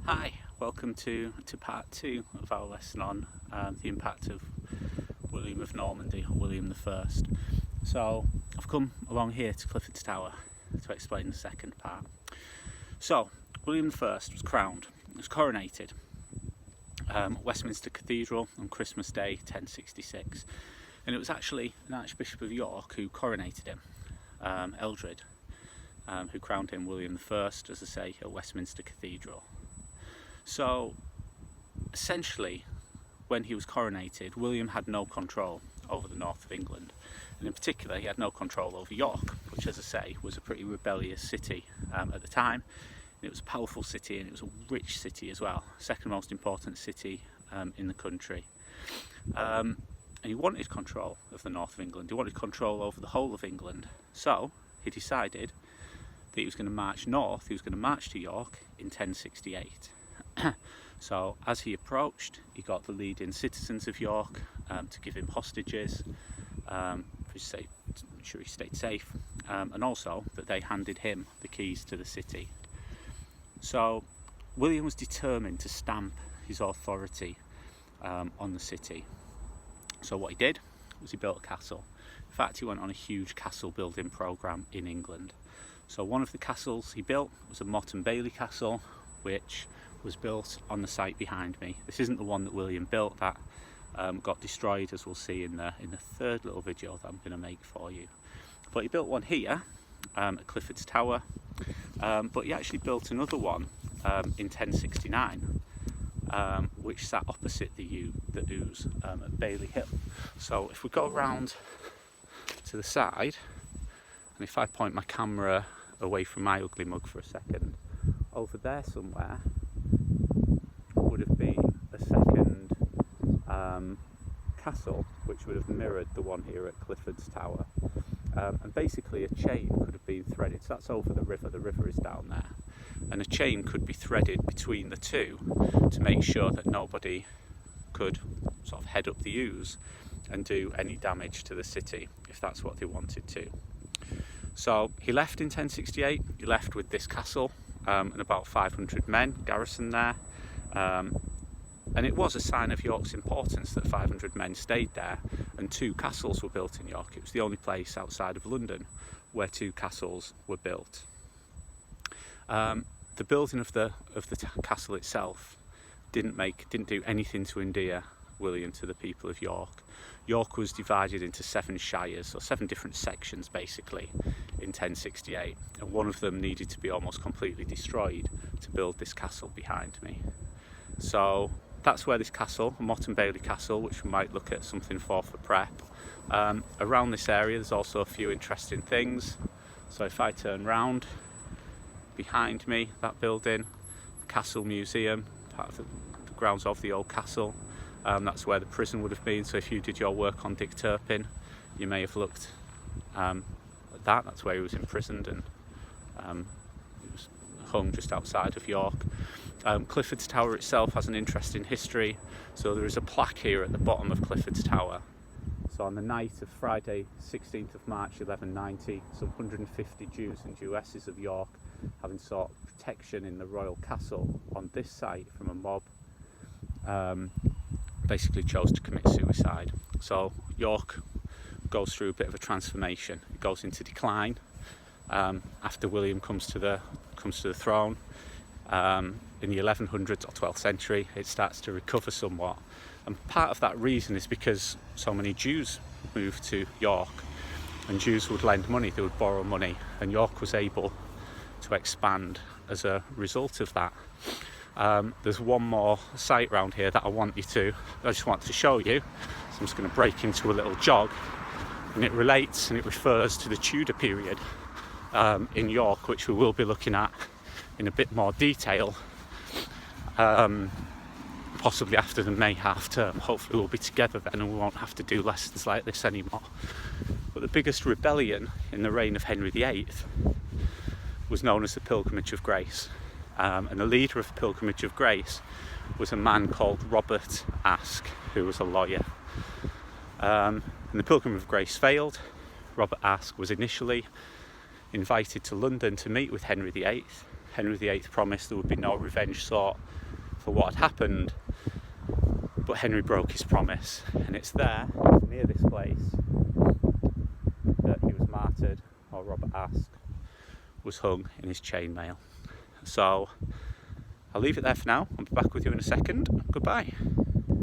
Hi, welcome to part two of our lesson on the impact of William of Normandy, or William the First. So I've come along here to Cliffords Tower to explain the second part. So William the First was crowned, was coronated at Westminster Cathedral on Christmas Day 1066, and it was actually an Archbishop of York who coronated him, Eldred, who crowned him William the First, as I say, at Westminster Cathedral. So essentially, when he was coronated, William had no control over the north of England, and in particular he had no control over York, which, as I say, was a pretty rebellious city at the time. And it was a powerful city, and it was a rich city as well, second most important city in the country. And he wanted control of the north of England. He wanted control over the whole of England. So he decided that he was going to march north. He was going to march to York in 1068. So as he approached, he got the leading citizens of York to give him hostages, to make sure he stayed safe, and also that they handed him the keys to the city. So William was determined to stamp his authority on the city. So what he did was he built a castle. In fact, he went on a huge castle building programme in England. So one of the castles he built was a Motte and Bailey castle, which was built on the site behind me. This isn't the one that William built, that got destroyed, as we'll see in the third little video that I'm going to make for you. But he built one here at Cliffords Tower, but he actually built another one in 1069, which sat opposite the Ouse at Bailey Hill. So if we go around to the side, and if I point my camera away from my ugly mug for a second, over there somewhere would have been a second castle, which would have mirrored the one here at Cliffords Tower. And basically a chain could have been threaded. So that's over the river is down there. And a chain could be threaded between the two to make sure that nobody could sort of head up the Ouse and do any damage to the city if that's what they wanted to. So he left in 1068, he left with this castle and about 500 men garrisoned there. And it was a sign of York's importance that 500 men stayed there, and two castles were built in York. It was the only place outside of London where two castles were built. The building of the castle itself didn't do anything to endear William to the people of York. York was divided into 7 shires, or 7 different sections basically, in 1068, and one of them needed to be almost completely destroyed to build this castle behind me. So that's where this castle, Motte and Bailey Castle, which we might look at something for prep. Around this area there's also a few interesting things. So if I turn round, behind me, that building, the Castle Museum, part of the grounds of the old castle. That's where the prison would have been. So if you did your work on Dick Turpin, you may have looked at that. That's where he was imprisoned, and he was hung just outside of York. Cliffords Tower itself has an interesting history. So there is a plaque here at the bottom of Cliffords Tower. So on the night of Friday 16th of March 1190, some 150 Jews and Jewesses of York, having sought protection in the royal castle on this site from a mob, basically chose to commit suicide. So York goes through a bit of a transformation. It goes into decline after William comes to the throne. In the 1100s or 12th century, it starts to recover somewhat, and part of that reason is because so many Jews moved to York, and Jews would lend money, they would borrow money, and York was able to expand as a result of that. There's one more site around here that I just want to show you. So I'm just going to break into a little jog, and it relates and it refers to the Tudor period in York, which we will be looking at in a bit more detail, possibly after the May half term. Hopefully we'll be together then and we won't have to do lessons like this anymore. But the biggest rebellion in the reign of Henry VIII was known as the Pilgrimage of Grace. And the leader of the Pilgrimage of Grace was a man called Robert Aske, who was a lawyer. And the Pilgrimage of Grace failed. Robert Aske was initially invited to London to meet with Henry VIII. Henry VIII promised there would be no revenge sought for what had happened, but Henry broke his promise, and it's there, near this place, that he was martyred, or Robert Aske was hung in his chainmail. So I'll leave it there for now. I'll be back with you in a second. Goodbye.